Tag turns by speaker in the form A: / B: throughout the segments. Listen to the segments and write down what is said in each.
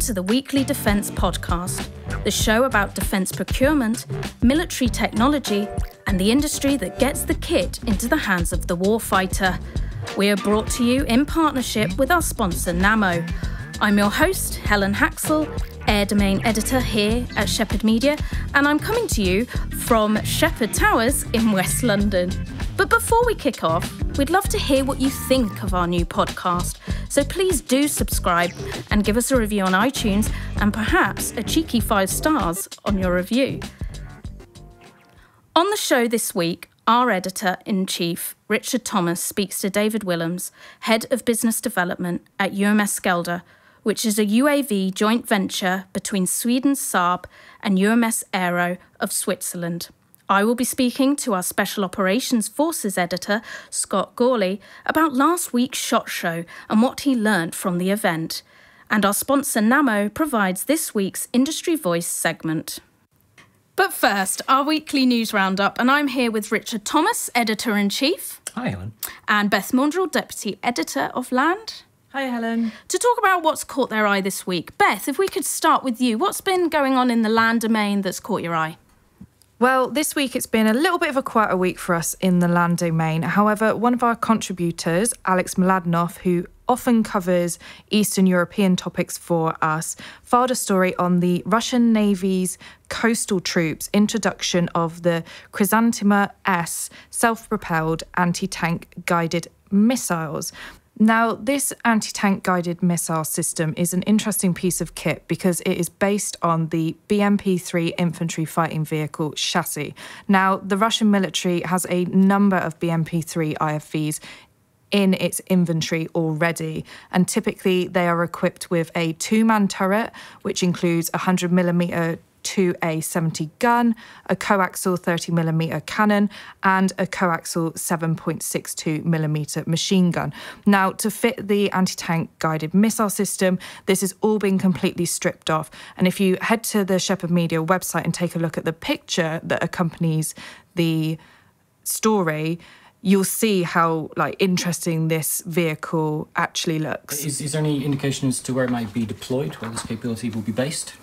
A: to the Weekly Defence Podcast, the show about defence procurement, military technology, and the industry that gets the kit into the hands of the warfighter. We are brought to you in partnership with our sponsor Nammo. I'm your host, Helen Haxell, Air Domain Editor here at Shephard Media, and I'm coming to you from Shephard Towers in West London. But before we kick off, we'd love to hear what you think of our new podcast, so please do subscribe and give us a review on iTunes and perhaps a cheeky 5 stars on your review. On the show this week, our Editor-in-Chief, Richard Thomas, speaks to David Willems, Head of Business Development at UMS Skeldar, which is a UAV joint venture between Sweden's Saab and UMS Aero of Switzerland. I will be speaking to our Special Operations Forces Editor, Scott Gawley, about last week's SHOT Show and what he learnt from the event. And our sponsor Nammo provides this week's Industry Voice segment. But first, our weekly news roundup, and I'm here with Richard Thomas, Editor-in-Chief.
B: Hi, Helen.
A: And Beth Maundrill, Deputy Editor of Land.
C: Hi, Helen.
A: To talk about what's caught their eye this week. Beth, if we could start with you, what's been going on in the land domain that's caught your eye?
C: Well, this week it's been a little bit of a quieter week for us in the land domain. However, one of our contributors, Alex Mladenov, who often covers Eastern European topics for us, filed a story on the Russian Navy's coastal troops' introduction of the Khrizantema-S self-propelled anti-tank guided missiles. Now, this anti-tank guided missile system is an interesting piece of kit because it is based on the BMP-3 infantry fighting vehicle chassis. Now, the Russian military has a number of BMP-3 IFVs in its inventory already, and typically they are equipped with a 2-man turret, which includes a 100mm 2A70 gun, a coaxial 30mm cannon, and a coaxial 7.62mm machine gun. Now, to fit the anti-tank guided missile system, this has all been completely stripped off. And if you head to the Shephard Media website and take a look at the picture that accompanies the story, you'll see how interesting this vehicle actually looks.
B: Is there any indication as to where it might be deployed, where this capability will be based?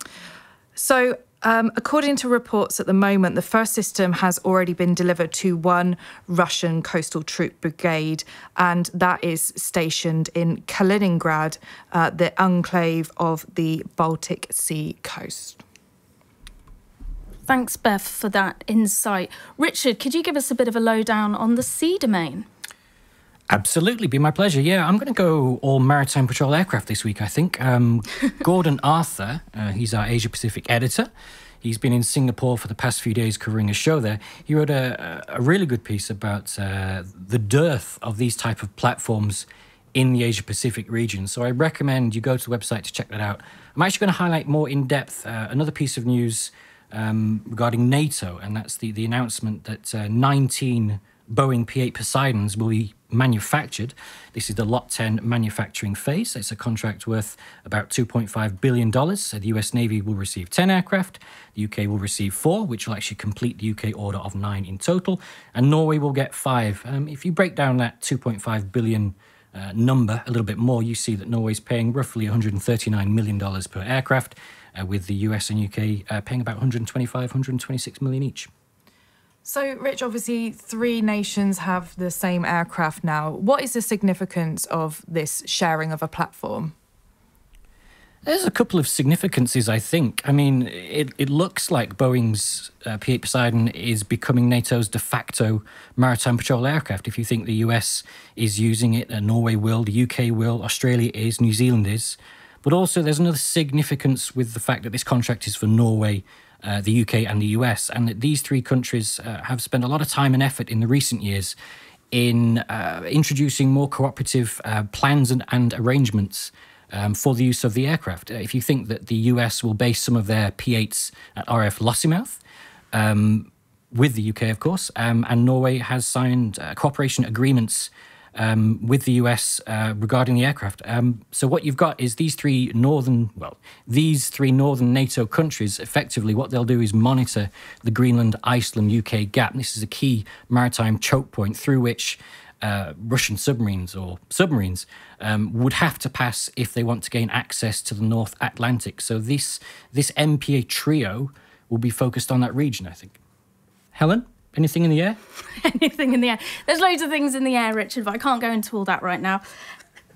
C: So, according to reports at the moment, the first system has already been delivered to one Russian coastal troop brigade, and that is stationed in Kaliningrad, the enclave of the Baltic Sea coast.
A: Thanks, Beth, for that insight. Richard, could you give us a bit of a lowdown on the sea domain?
B: Absolutely, be my pleasure. Yeah, I'm going to go all maritime patrol aircraft this week, I think. Gordon Arthur, he's our Asia-Pacific editor. He's been in Singapore for the past few days covering a show there. He wrote a really good piece about the dearth of these type of platforms in the Asia-Pacific region. So I recommend you go to the website to check that out. I'm actually going to highlight more in depth another piece of news regarding NATO, and that's the announcement that 19 Boeing P-8 Poseidons will be manufactured. This is the Lot 10 manufacturing phase. It's a contract worth about $2.5 billion. So the US Navy will receive 10 aircraft. The UK will receive 4, which will actually complete the UK order of 9 in total. And Norway will get 5. If you break down that $2.5 billion number a little bit more, you see that Norway's paying roughly $139 million per aircraft, with the US and UK paying about $126 million each.
C: So, Rich, obviously 3 nations have the same aircraft now. What is the significance of this sharing of a platform?
B: There's a couple of significances, I think. I mean, it looks like Boeing's P-8 Poseidon is becoming NATO's de facto maritime patrol aircraft. If you think the US is using it, Norway will, the UK will, Australia is, New Zealand is. But also there's another significance with the fact that this contract is for Norway, the UK and the US, and that these 3 countries have spent a lot of time and effort in the recent years in introducing more cooperative plans and arrangements for the use of the aircraft. If you think that the US will base some of their P-8s at RF Lossiemouth, with the UK, of course, and Norway has signed cooperation agreements with the US regarding the aircraft. So what you've got is these three northern NATO countries, effectively what they'll do is monitor the Greenland, Iceland, UK gap. And this is a key maritime choke point through which Russian submarines would have to pass if they want to gain access to the North Atlantic. So this MPA trio will be focused on that region, I think. Helen, anything in the air?
A: Anything in the air. There's loads of things in the air, Richard, but I can't go into all that right now.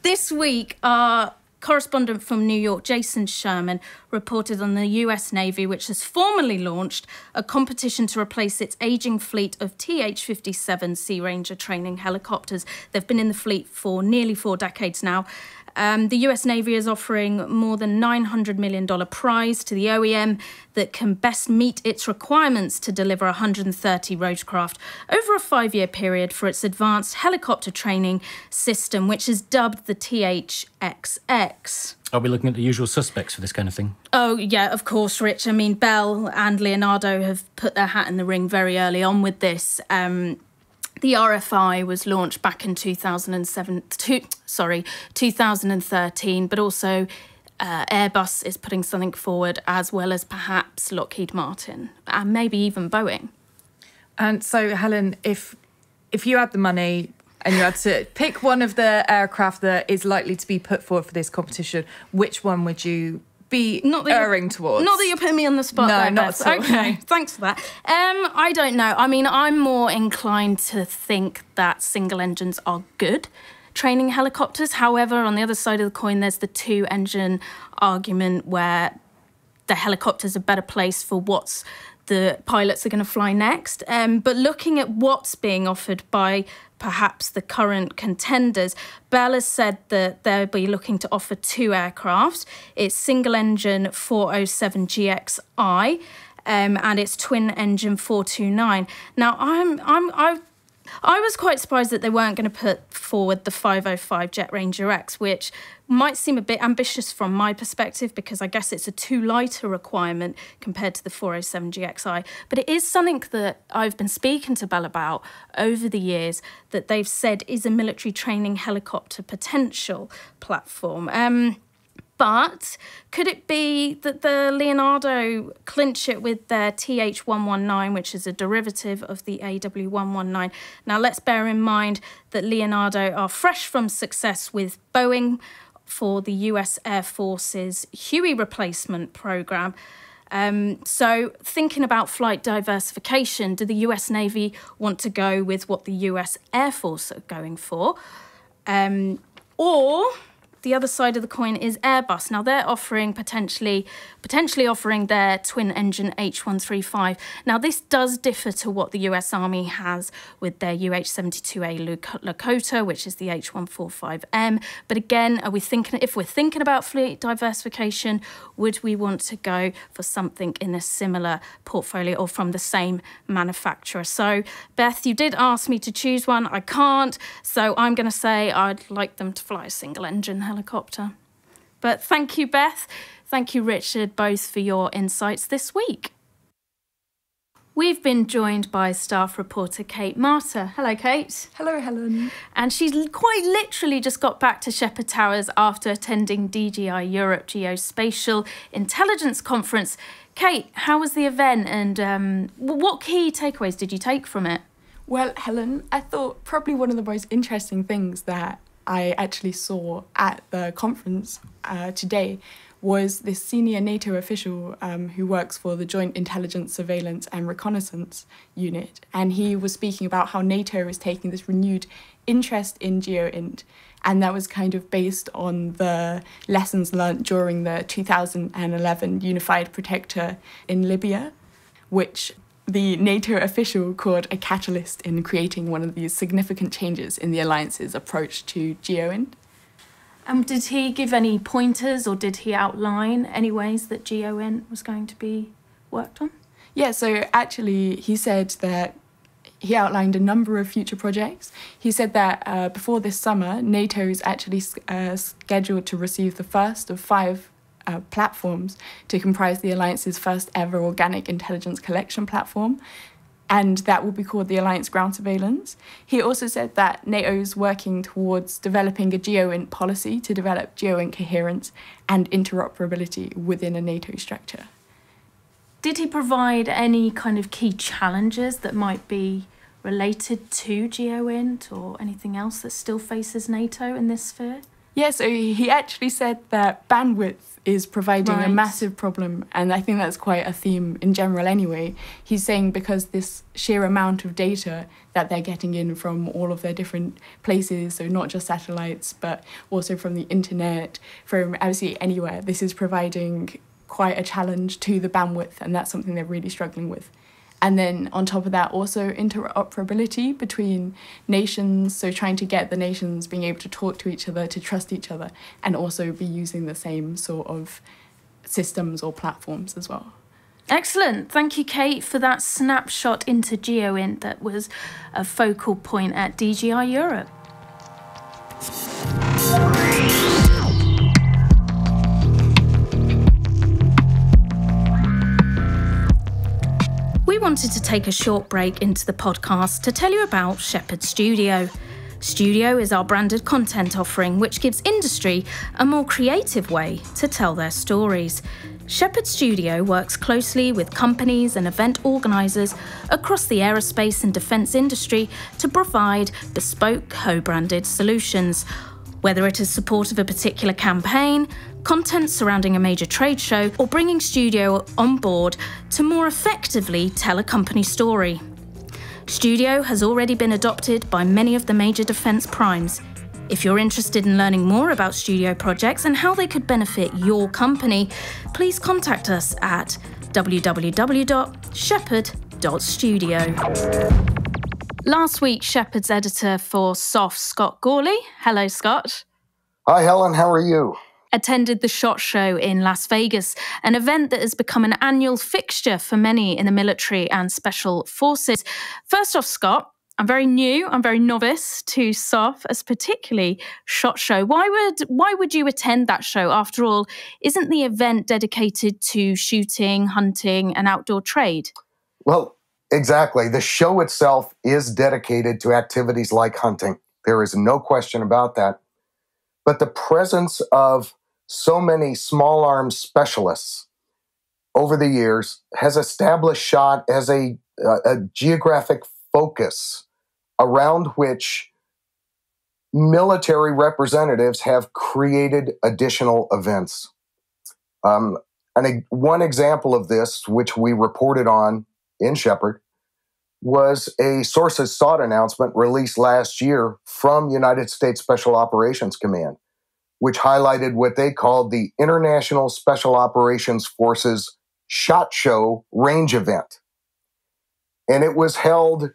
A: This week, our correspondent from New York, Jason Sherman, reported on the US Navy, which has formally launched a competition to replace its ageing fleet of TH-57 Sea Ranger training helicopters. They've been in the fleet for nearly 4 decades now. The US Navy is offering more than $900 million prize to the OEM that can best meet its requirements to deliver 130 rotorcraft over a 5-year period for its advanced helicopter training system, which is dubbed the THXX.
B: Are we looking at the usual suspects for this kind of thing?
A: Oh, yeah, of course, Rich. I mean, Bell and Leonardo have put their hat in the ring very early on with this. The RFI was launched back in 2013, but also Airbus is putting something forward, as well as perhaps Lockheed Martin and maybe even Boeing.
C: And so, Helen, if you had the money and you had to pick one of the aircraft that is likely to be put forward for this competition, which one would you be erring towards?
A: Not that you're putting me on the spot.
C: No,
A: there,
C: not
A: Beth.
C: at all.
A: Okay, thanks for that. I don't know. I mean, I'm more inclined to think that single engines are good training helicopters. However, on the other side of the coin, there's the 2-engine argument where the helicopters are better placed for what's the pilots are going to fly next. But looking at what's being offered by perhaps the current contenders, Bell has said that they'll be looking to offer 2 aircraft. It's single-engine 407 GXI and it's twin-engine 429. Now, I was quite surprised that they weren't going to put forward the 505 Jet Ranger X, which might seem a bit ambitious from my perspective because I guess it's a too light a requirement compared to the 407 GXI. But it is something that I've been speaking to Bell about over the years that they've said is a military training helicopter potential platform. But could it be that the Leonardo clinch it with their TH-119, which is a derivative of the AW-119? Now, let's bear in mind that Leonardo are fresh from success with Boeing for the US Air Force's Huey replacement program. So thinking about flight diversification, do the US Navy want to go with what the US Air Force are going for? Or the other side of the coin is Airbus. Now, they're offering potentially offering their twin-engine H135. Now, this does differ to what the US Army has with their UH-72A Lakota, which is the H145M. But again, if we're thinking about fleet diversification, would we want to go for something in a similar portfolio or from the same manufacturer? So, Beth, you did ask me to choose one. I can't. So I'm going to say I'd like them to fly a single-engine helicopter. But thank you, Beth. Thank you, Richard, both for your insights this week. We've been joined by staff reporter Kate Martyr. Hello, Kate.
D: Hello, Helen.
A: And she's quite literally just got back to Shephard Towers after attending DGI Europe Geospatial Intelligence Conference. Kate, how was the event and what key takeaways did you take from it?
D: Well, Helen, I thought probably one of the most interesting things that I actually saw at the conference today was this senior NATO official who works for the Joint Intelligence, Surveillance and Reconnaissance Unit. And he was speaking about how NATO is taking this renewed interest in GeoInt. And that was kind of based on the lessons learnt during the 2011 Unified Protector in Libya, which the NATO official called a catalyst in creating one of these significant changes in the alliance's approach to GeoInt.
A: Did he give any pointers or did he outline any ways that GeoInt was going to be worked on?
D: Yeah, so actually he said that he outlined a number of future projects. He said that before this summer, NATO is actually scheduled to receive the first of 5 platforms to comprise the Alliance's first ever organic intelligence collection platform, and that will be called the Alliance Ground Surveillance. He also said that NATO is working towards developing a GeoInt policy to develop GeoInt coherence and interoperability within a NATO structure.
A: Did he provide any kind of key challenges that might be related to GeoInt or anything else that still faces NATO in this sphere?
D: Yeah, so he actually said that bandwidth is providing a
A: Right.
D: massive problem, and I think that's quite a theme in general anyway. He's saying because this sheer amount of data that they're getting in from all of their different places, so not just satellites, but also from the internet, from absolutely anywhere, this is providing quite a challenge to the bandwidth, and that's something they're really struggling with. And then on top of that, also interoperability between nations, so trying to get the nations being able to talk to each other, to trust each other, and also be using the same sort of systems or platforms as well.
A: Excellent. Thank you, Kate, for that snapshot into GeoInt that was a focal point at DGI Europe. We wanted to take a short break into the podcast to tell you about Shephard Studio. Studio is our branded content offering which gives industry a more creative way to tell their stories. Shephard Studio works closely with companies and event organisers across the aerospace and defence industry to provide bespoke co-branded solutions. Whether it is support of a particular campaign, content surrounding a major trade show, or bringing Studio on board to more effectively tell a company story. Studio has already been adopted by many of the major defence primes. If you're interested in learning more about Studio projects and how they could benefit your company, please contact us at www.shephard.studio. Last week, Shephard's editor for SOF, Scott Gawley, hello Scott,
E: Hi, Helen. How are you?
A: attended the SHOT Show in Las Vegas, an event that has become an annual fixture for many in the military and special forces. First off, Scott, I'm very novice to SOF, as particularly SHOT Show. Why would you attend that show? After all, isn't the event dedicated to shooting, hunting, and outdoor trade?
E: Well, exactly. The show itself is dedicated to activities like hunting. There is no question about that. But the presence of so many small arms specialists over the years has established SHOT as a geographic focus around which military representatives have created additional events. And one example of this, which we reported on in Shephard, was a sources sought announcement released last year from United States Special Operations Command, which highlighted what they called the International Special Operations Forces SHOT Show range event. And it was held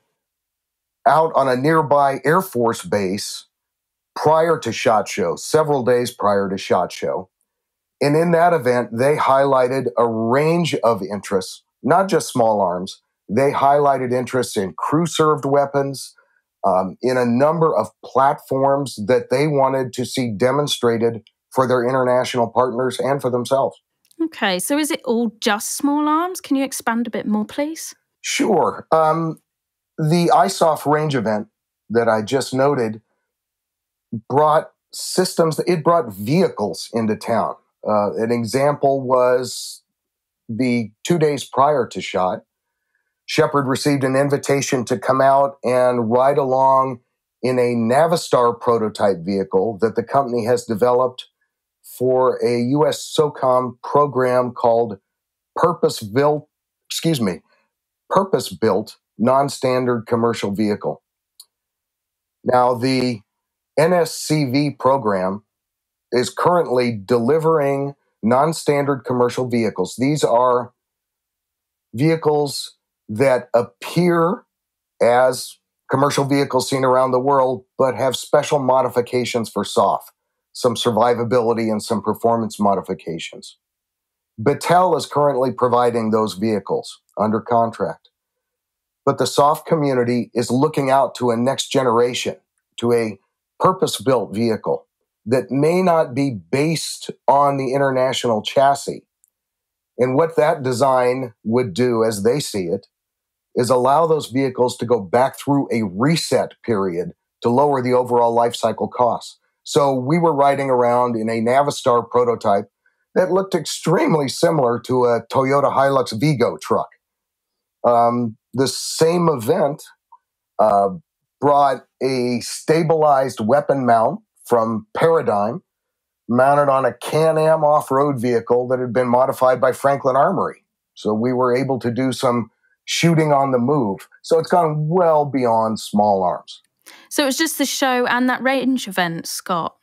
E: out on a nearby Air Force base prior to SHOT Show, several days prior to SHOT Show. And in that event, they highlighted a range of interests, not just small arms. They highlighted interests in crew-served weapons, in a number of platforms that they wanted to see demonstrated for their international partners and for themselves.
A: Okay, so is it all just small arms? Can you expand a bit more, please?
E: Sure. The ISOF range event that I just noted brought systems, it brought vehicles into town. An example was the 2 days prior to SHOT, Shephard received an invitation to come out and ride along in a Navistar prototype vehicle that the company has developed for a U.S. SOCOM program called Purpose-Built Non-Standard Commercial Vehicle. Now, the NSCV program is currently delivering non-standard commercial vehicles. These are vehicles that appear as commercial vehicles seen around the world, but have special modifications for SOF, some survivability and some performance modifications. Battelle is currently providing those vehicles under contract. But the SOF community is looking out to a next generation, to a purpose-built vehicle that may not be based on the international chassis. And what that design would do, as they see it, is allow those vehicles to go back through a reset period to lower the overall life cycle costs. So we were riding around in a Navistar prototype that looked extremely similar to a Toyota Hilux Vigo truck. The same event brought a stabilized weapon mount from Paradigm, mounted on a Can-Am off-road vehicle that had been modified by Franklin Armory. So we were able to do some shooting on the move. So it's gone well beyond small arms.
A: So it's just the show and that range event, Scott?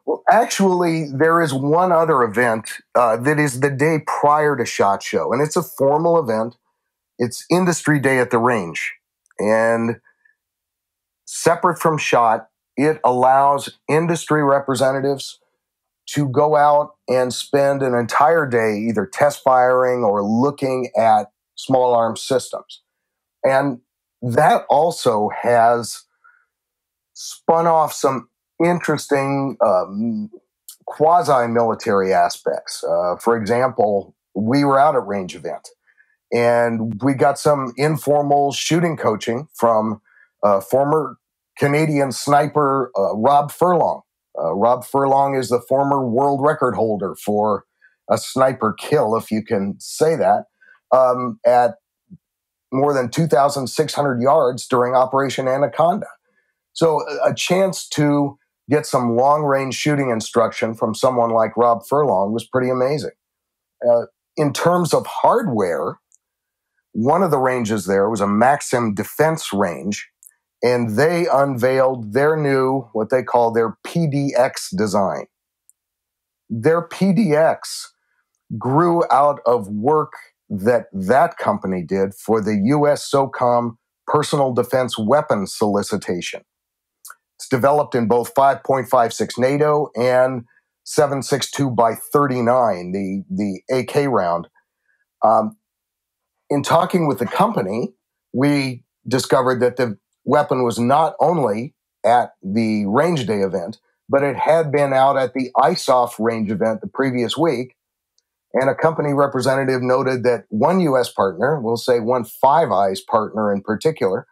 E: Well, actually, there is one other event that is the day prior to SHOT Show, and it's a formal event. It's Industry Day at the range. And separate from SHOT, it allows industry representatives to go out and spend an entire day either test firing or looking at small arms systems. And that also has spun off some interesting quasi-military aspects. For example, we were out at range event, and we got some informal shooting coaching from former Canadian sniper Rob Furlong. Rob Furlong is the former world record holder for a sniper kill, if you can say that, at more than 2,600 yards during Operation Anaconda. So a chance to get some long-range shooting instruction from someone like Rob Furlong was pretty amazing. In terms of hardware, one of the ranges there was a Maxim defense range, and they unveiled their new, what they call their PDX design. Their PDX grew out of work that company did for the U.S. SOCOM personal defense weapons solicitation. It's developed in both 5.56 NATO and 7.62 by 39, the AK round. In talking with the company, we discovered that the weapon was not only at the Range Day event, but it had been out at the ISOF range event the previous week. And a company representative noted that one U.S. partner, we'll say one Five Eyes partner in particular,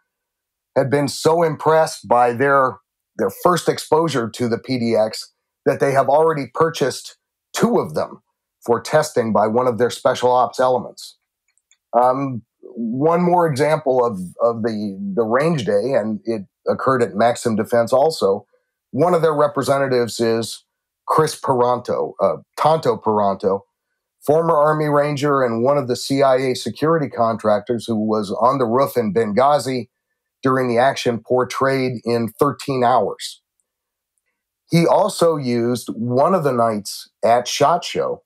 E: had been so impressed by their first exposure to the PDX that they have already purchased 2 of them for testing by one of their special ops elements. One more example of the Range Day, and it occurred at Maxim Defense also. One of their representatives is Tonto Peranto, former Army Ranger and one of the CIA security contractors who was on the roof in Benghazi during the action portrayed in 13 Hours. He also used one of the nights at SHOT Show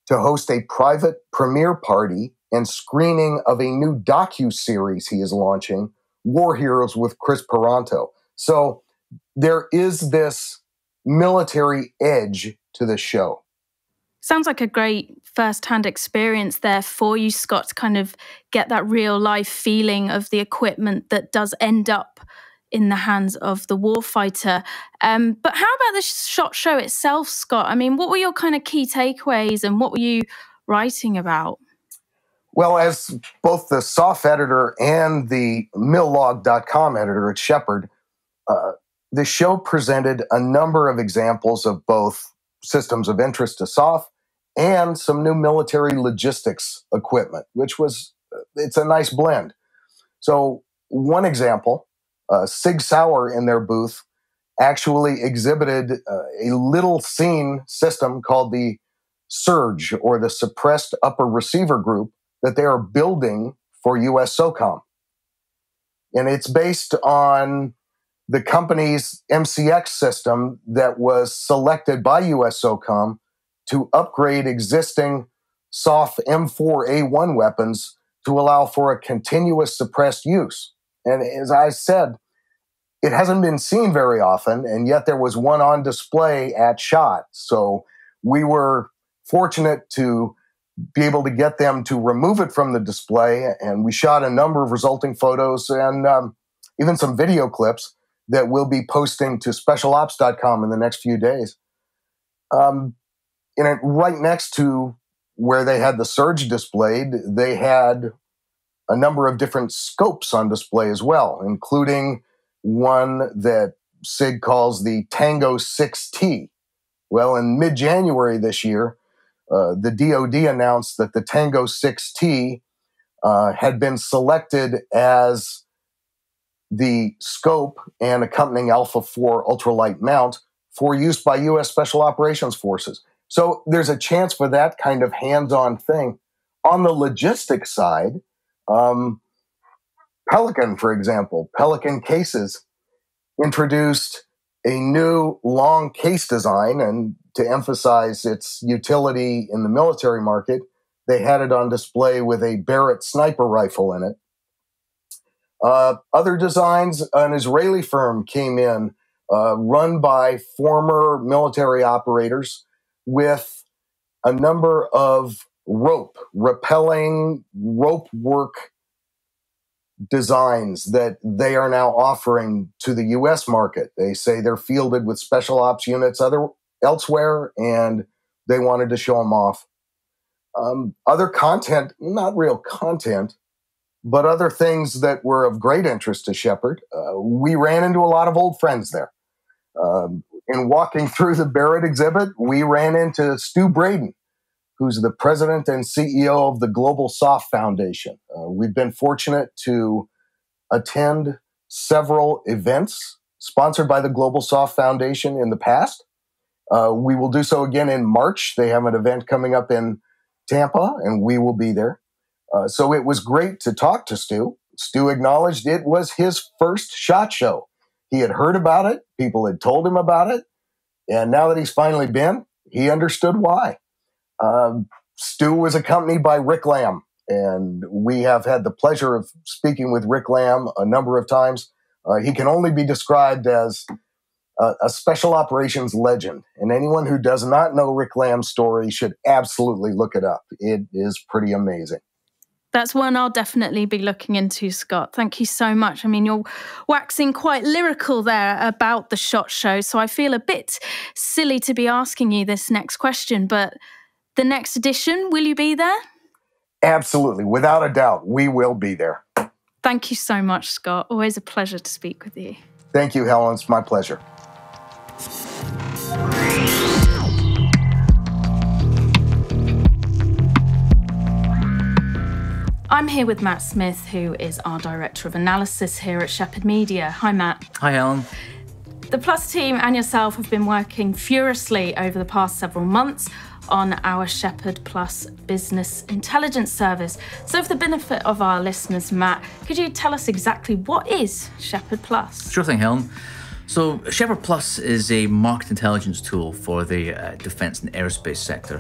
E: to host a private premiere party and screening of a new docu-series he is launching, War Heroes with Chris Peranto. So there is this military edge to the show.
A: Sounds like a great first-hand experience there for you, Scott, to kind of get that real-life feeling of the equipment that does end up in the hands of the warfighter. But how about the SHOT Show itself, Scott? I mean, what were your kind of key takeaways and what were you writing about?
E: Well, as both the SOF editor and the milllog.com editor at Shephard, the show presented a number of examples of both systems of interest to SOF and some new military logistics equipment, it's a nice blend. So one example, Sig Sauer in their booth actually exhibited a little seen system called the SURGE, or the Suppressed Upper Receiver Group, that they are building for U.S. SOCOM. And it's based on the company's MCX system that was selected by U.S. SOCOM to upgrade existing SOF M4A1 weapons to allow for a continuous suppressed use. And as I said, it hasn't been seen very often, and yet there was one on display at SHOT. So we were fortunate to be able to get them to remove it from the display, and we shot a number of resulting photos and even some video clips that we'll be posting to specialops.com in the next few days. Right next to where they had the Surge displayed, they had a number of different scopes on display as well, including one that SIG calls the Tango 6T. Well, in mid-January this year, the DoD announced that the Tango 6T had been selected as the scope and accompanying Alpha 4 ultralight mount for use by U.S. Special Operations Forces. So there's a chance for that kind of hands-on thing. On the logistics side, Pelican, for example, Pelican Cases introduced a new long case design, and to emphasize its utility in the military market, they had it on display with a Barrett sniper rifle in it. Other designs, an Israeli firm came in, run by former military operators, with a number of rappelling rope work designs that they are now offering to the U.S. market. They say they're fielded with special ops units elsewhere, and they wanted to show them off. Other content, not real content, but other things that were of great interest to Shephard. We ran into a lot of old friends there. In walking through the Barrett exhibit, we ran into Stu Braden, who's the president and CEO of the Global Soft Foundation. We've been fortunate to attend several events sponsored by the Global Soft Foundation in the past. We will do so again in March. They have an event coming up in Tampa, and we will be there. So it was great to talk to Stu. Stu acknowledged it was his first SHOT Show. He had heard about it. People had told him about it. And now that he's finally been, he understood why. Stu was accompanied by Rick Lamb, and we have had the pleasure of speaking with Rick Lamb a number of times. He can only be described as a special operations legend, and anyone who does not know Rick Lamb's story should absolutely look it up. It is pretty amazing.
A: That's one I'll definitely be looking into, Scott. Thank you so much. I mean, you're waxing quite lyrical there about the SHOT Show, so I feel a bit silly to be asking you this next question, but the next edition, will you be there?
E: Absolutely. Without a doubt, we will be there.
A: Thank you so much, Scott. Always a pleasure to speak with you.
E: Thank you, Helen. It's my pleasure.
A: I'm here with Matt Smith, who is our Director of Analysis here at Shephard Media. Hi, Matt.
F: Hi, Helen.
A: The Plus team and yourself have been working furiously over the past several months on our Shephard Plus business intelligence service. So for the benefit of our listeners, Matt, could you tell us exactly what is Shephard Plus?
F: Sure thing, Helen. So Shephard Plus is a market intelligence tool for the defence and aerospace sector.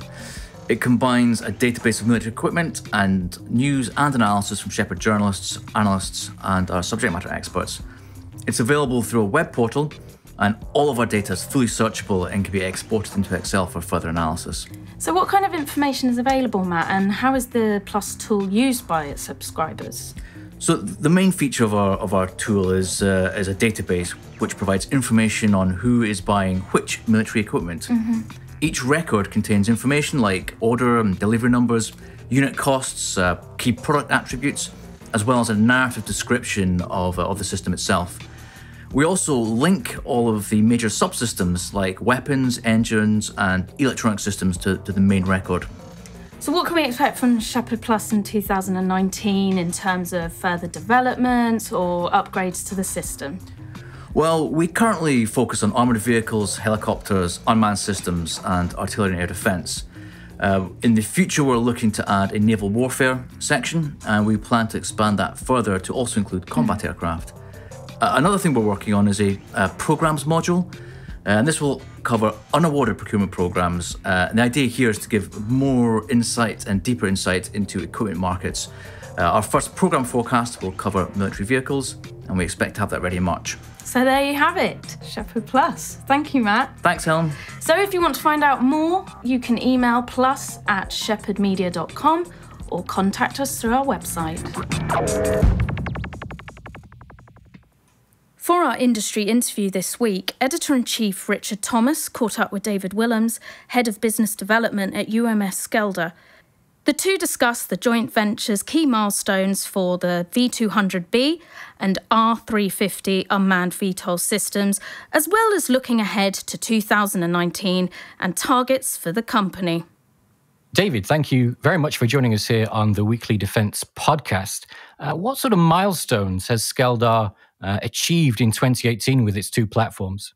F: It combines a database of military equipment and news and analysis from Shephard journalists, analysts, and our subject matter experts. It's available through a web portal, and all of our data is fully searchable and can be exported into Excel for further analysis.
A: So what kind of information is available, Matt, and how is the Plus tool used by its subscribers?
F: So the main feature of our tool is a database which provides information on who is buying which military equipment. Mm-hmm. Each record contains information like order and delivery numbers, unit costs, key product attributes, as well as a narrative description of the system itself. We also link all of the major subsystems like weapons, engines, and electronic systems to the main record.
A: So what can we expect from Shephard Plus in 2019 in terms of further development or upgrades to the system?
F: Well, we currently focus on armoured vehicles, helicopters, unmanned systems, and artillery and air defence. In the future, we're looking to add a naval warfare section, and we plan to expand that further to also include combat aircraft. Another thing we're working on is a programs module, and this will cover unawarded procurement programs. And the idea here is to give more insight and deeper insight into equipment markets. Our first program forecast will cover military vehicles, and we expect to have that ready in March.
A: So there you have it, Shephard Plus. Thank you, Matt.
F: Thanks, Helen.
A: So if you want to find out more, you can email plus@shephardmedia.com or contact us through our website. For our industry interview this week, Editor-in-Chief Richard Thomas caught up with David Willems, Head of Business Development at UMS Skeldar. The two discussed the joint venture's key milestones for the V200B and R350 unmanned VTOL systems, as well as looking ahead to 2019 and targets for the company.
B: David, thank you very much for joining us here on the Weekly Defence podcast. What sort of milestones has Skeldar achieved in 2018 with its two platforms?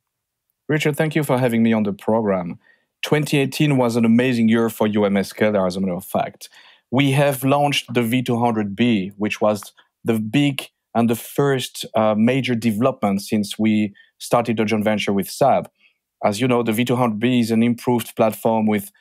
G: Richard, thank you for having me on the program. 2018 was an amazing year for UMS Skeldar, as a matter of fact. We have launched the V200B, which was the big and the first major development since we started a joint venture with Saab. As you know, the V200B is an improved platform with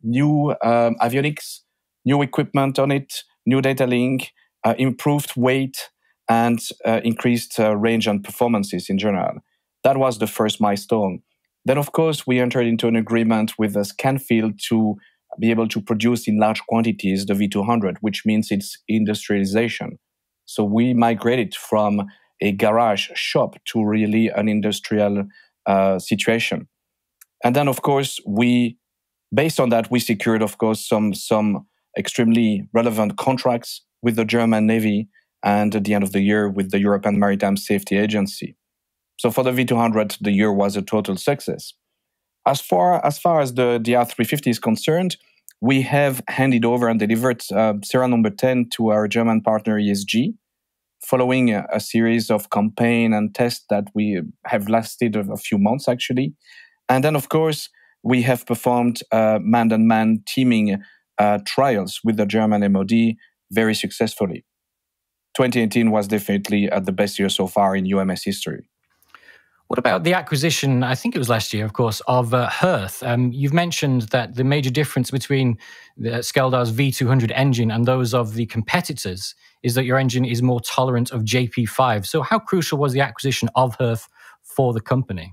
G: new avionics, new equipment on it, new data link, improved weight, and increased range and performances in general. That was the first milestone. Then, of course, we entered into an agreement with Scanfield to be able to produce in large quantities the V200, which means its industrialization. So we migrated from a garage shop to really an industrial situation. And then, of course, based on that, we secured, of course, some extremely relevant contracts with the German Navy and at the end of the year with the European Maritime Safety Agency. So for the V200, the year was a total success. As far as the DR350 is concerned, we have handed over and delivered serial number 10 to our German partner ESG, following a series of campaign and tests that we have lasted a few months, actually. And then, of course, we have performed man-on-man teaming trials with the German MOD very successfully. 2018 was definitely the best year so far in UMS history.
B: What about the acquisition, I think it was last year, of course, of Hearth? You've mentioned that the major difference between Skeldar's V200 engine and those of the competitors is that your engine is more tolerant of JP5. So how crucial was the acquisition of Hearth for the company?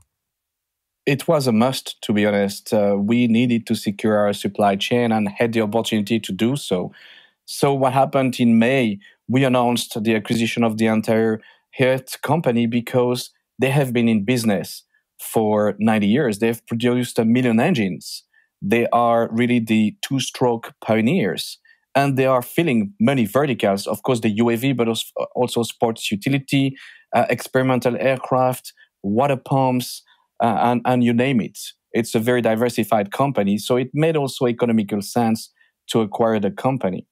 G: It was a must, to be honest. We needed to secure our supply chain and had the opportunity to do so. So what happened in May, we announced the acquisition of the entire Hearth company because they have been in business for 90 years. They've produced 1 million engines. They are really the two-stroke pioneers. And they are filling many verticals, of course, the UAV, but also sports utility, experimental aircraft, water pumps, and you name it. It's a very diversified company. So it made also economical sense to acquire the company.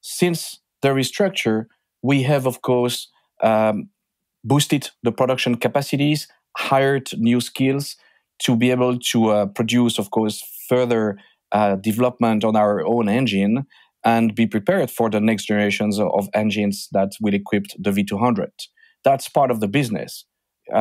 G: Since the restructure, we have, of course, boosted the production capacities, hired new skills to be able to produce, of course, further development on our own engine and be prepared for the next generations of engines that will equip the V200. That's part of the business.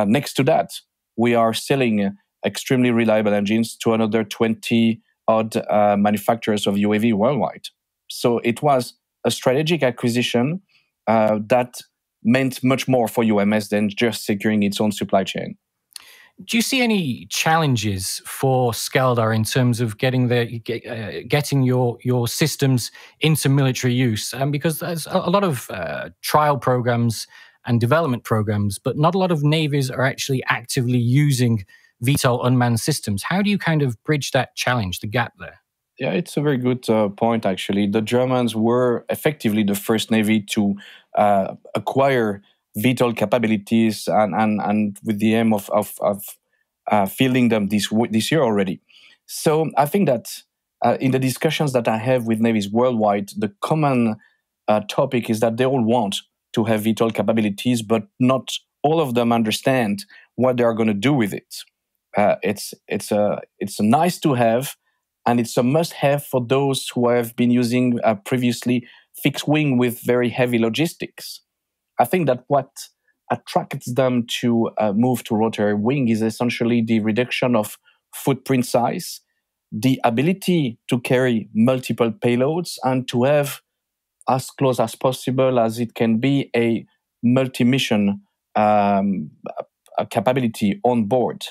G: Next to that, we are selling extremely reliable engines to another 20-odd manufacturers of UAV worldwide. So it was a strategic acquisition that meant much more for UMS than just securing its own supply chain.
B: Do you see any challenges for Skeldar in terms of getting your systems into military use? Because there's a lot of trial programs and development programs, but not a lot of navies are actually actively using VTOL unmanned systems. How do you kind of bridge that challenge, the gap there?
G: Yeah, it's a very good point, actually. The Germans were effectively the first navy to acquire VTOL capabilities and with the aim of fielding them this year already. So I think that in the discussions that I have with navies worldwide, the common topic is that they all want to have VTOL capabilities, but not all of them understand what they are going to do with it. It's a nice to have, and it's a must-have for those who have been using previously fixed wing with very heavy logistics. I think that what attracts them to move to rotary wing is essentially the reduction of footprint size, the ability to carry multiple payloads, and to have, as close as possible as it can be, a multi-mission capability on board.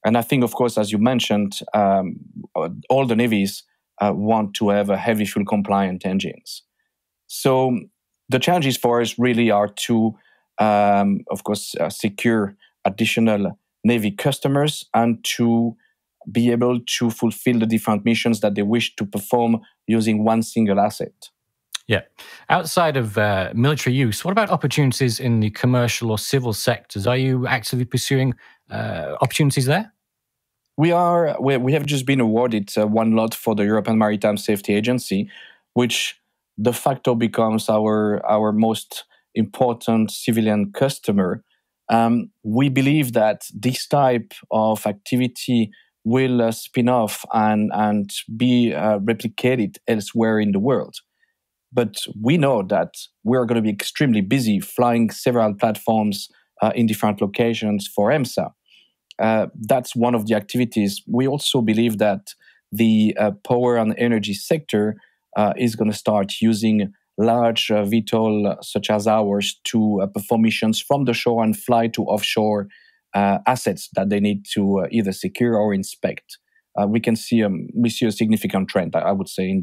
G: And I think, of course, as you mentioned, all the navies want to have a heavy fuel compliant engines. So the challenges for us really are to, of course, secure additional Navy customers and to be able to fulfill the different missions that they wish to perform using one single asset.
B: Yeah. Outside of military use, what about opportunities in the commercial or civil sectors? Are you actively pursuing opportunities there?
G: We have just been awarded one lot for the European Maritime Safety Agency, which de facto becomes our most important civilian customer. We believe that this type of activity will spin off and be replicated elsewhere in the world. But we know that we're going to be extremely busy flying several platforms in different locations for EMSA. That's one of the activities. We also believe that the power and energy sector is going to start using large VTOL such as ours to perform missions from the shore and fly to offshore assets that they need to either secure or inspect. We see a significant trend, I would say, in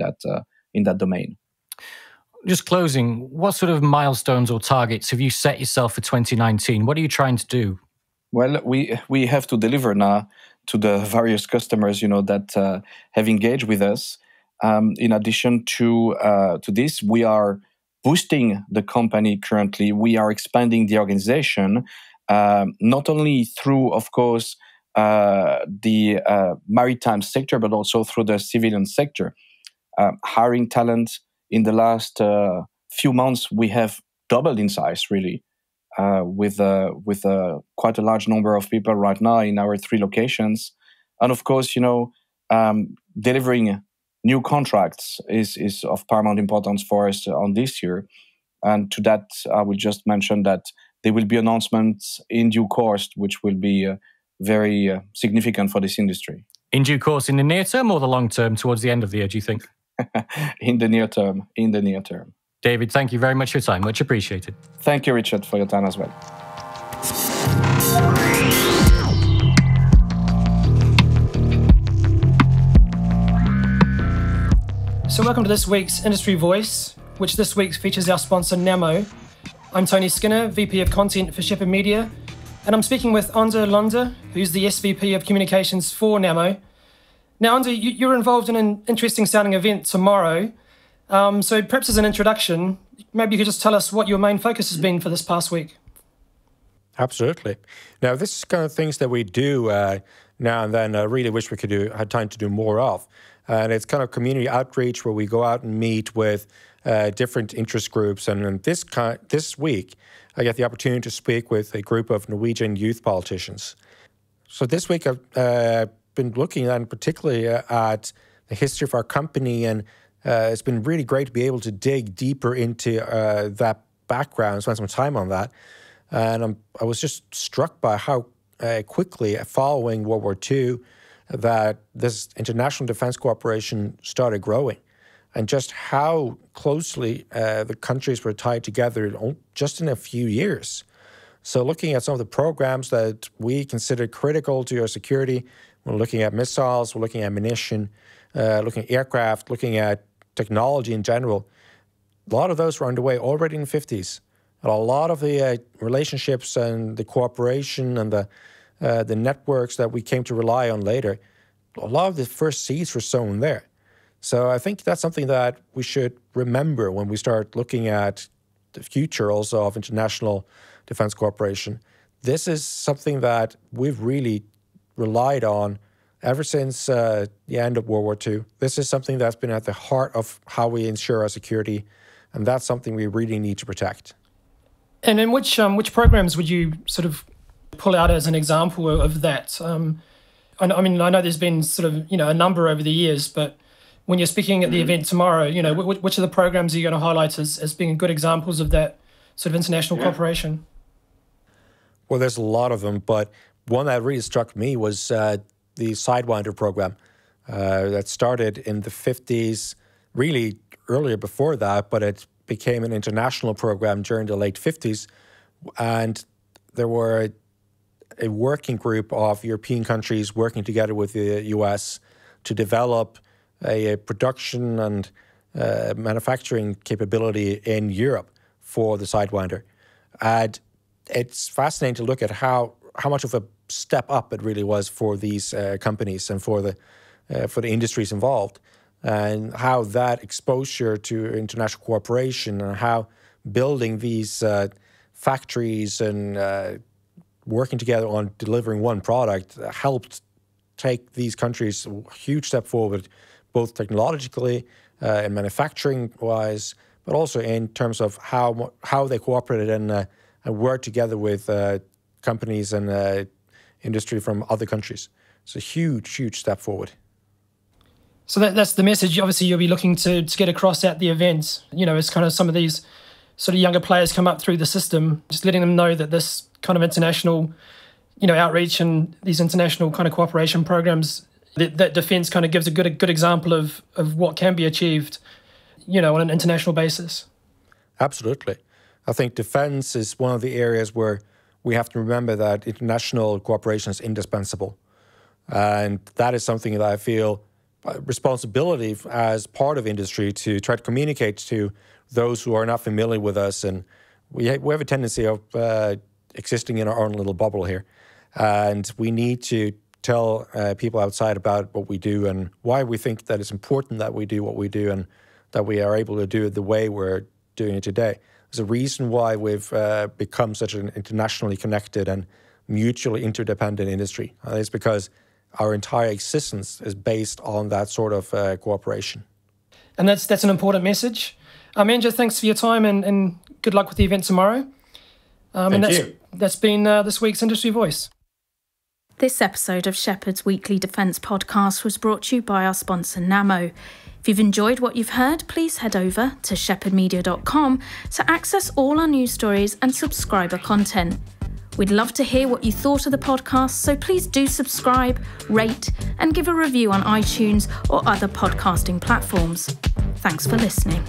G: that domain.
B: Just closing, what sort of milestones or targets have you set yourself for 2019? What are you trying to do?
G: Well, we have to deliver now to the various customers, that have engaged with us. In addition to this, we are boosting the company currently. We are expanding the organization, not only through, of course, the maritime sector, but also through the civilian sector. Hiring talent in the last few months, we have doubled in size, really. With quite a large number of people right now in our 3 locations. And of course, delivering new contracts is of paramount importance for us on this year. And to that, I will just mention that there will be announcements in due course, which will be very significant for this industry.
B: In due course, in the near term or the long term, towards the end of the year, do you think?
G: In the near term.
B: David, thank you very much for your time. Much appreciated.
G: Thank you, Richard, for your time as well.
H: So welcome to this week's Industry Voice, which this week features our sponsor, Nammo. I'm Tony Skinner, VP of Content for Shephard Media, and I'm speaking with Ande Lunde, who's the SVP of Communications for Nammo. Now, Ande, you're involved in an interesting sounding event tomorrow. So perhaps as an introduction, maybe you could just tell us what your main focus has been for this past week.
I: Absolutely. Now, this is kind of things that we do now and then. I really wish we had time to do more of. And it's kind of community outreach where we go out and meet with different interest groups. And this week, I get the opportunity to speak with a group of Norwegian youth politicians. So this week, I've been looking at particularly at the history of our company, and it's been really great to be able to dig deeper into that background, spend some time on that. And I was just struck by how quickly, following World War II, that this international defense cooperation started growing, and just how closely the countries were tied together just in a few years. So looking at some of the programs that we consider critical to our security, we're looking at missiles, we're looking at ammunition, looking at aircraft, looking at technology in general. A lot of those were underway already in the 50s. And a lot of the relationships and the cooperation and the networks that we came to rely on later, a lot of the first seeds were sown there. So I think that's something that we should remember when we start looking at the future also of international defense cooperation. This is something that we've really relied on ever since the end of World War II. This is something that's been at the heart of how we ensure our security, and that's something we really need to protect.
H: And in which programs would you sort of pull out as an example of that? I know there's been sort of, a number over the years, but when you're speaking at the event tomorrow, which of the programs are you going to highlight as being good examples of that sort of international cooperation?
I: Well, there's a lot of them, but one that really struck me was the Sidewinder program that started in the 50s, really earlier before that, but it became an international program during the late 50s. And there were a working group of European countries working together with the US to develop a production and manufacturing capability in Europe for the Sidewinder. And it's fascinating to look at how much of a step up it really was for these companies and for the industries involved, and how that exposure to international cooperation and how building these factories and working together on delivering one product helped take these countries a huge step forward, both technologically and manufacturing-wise, but also in terms of how they cooperated and work together with companies and industry from other countries. It's a huge, huge step forward.
H: So that's the message, obviously, you'll be looking to get across at the event. As kind of some of these sort of younger players come up through the system, just letting them know that this kind of international, outreach and these international kind of cooperation programs, that defence kind of gives a good example of what can be achieved, on an international basis.
I: Absolutely. I think defence is one of the areas where we have to remember that international cooperation is indispensable. And that is something that I feel responsibility as part of industry to try to communicate to those who are not familiar with us. And we have a tendency of existing in our own little bubble here. And we need to tell people outside about what we do and why we think that it's important that we do what we do and that we are able to do it the way we're doing it today. There's a reason why we've become such an internationally connected and mutually interdependent industry. It's because our entire existence is based on that sort of cooperation.
H: And that's an important message. Andrew, thanks for your time and good luck with the event tomorrow.
I: Thank you.
H: That's been this week's Industry Voice.
A: This episode of Shephard's Weekly Defence Podcast was brought to you by our sponsor, Nammo. If you've enjoyed what you've heard, please head over to shephardmedia.com to access all our news stories and subscriber content. We'd love to hear what you thought of the podcast, so please do subscribe, rate, and give a review on iTunes or other podcasting platforms. Thanks for listening.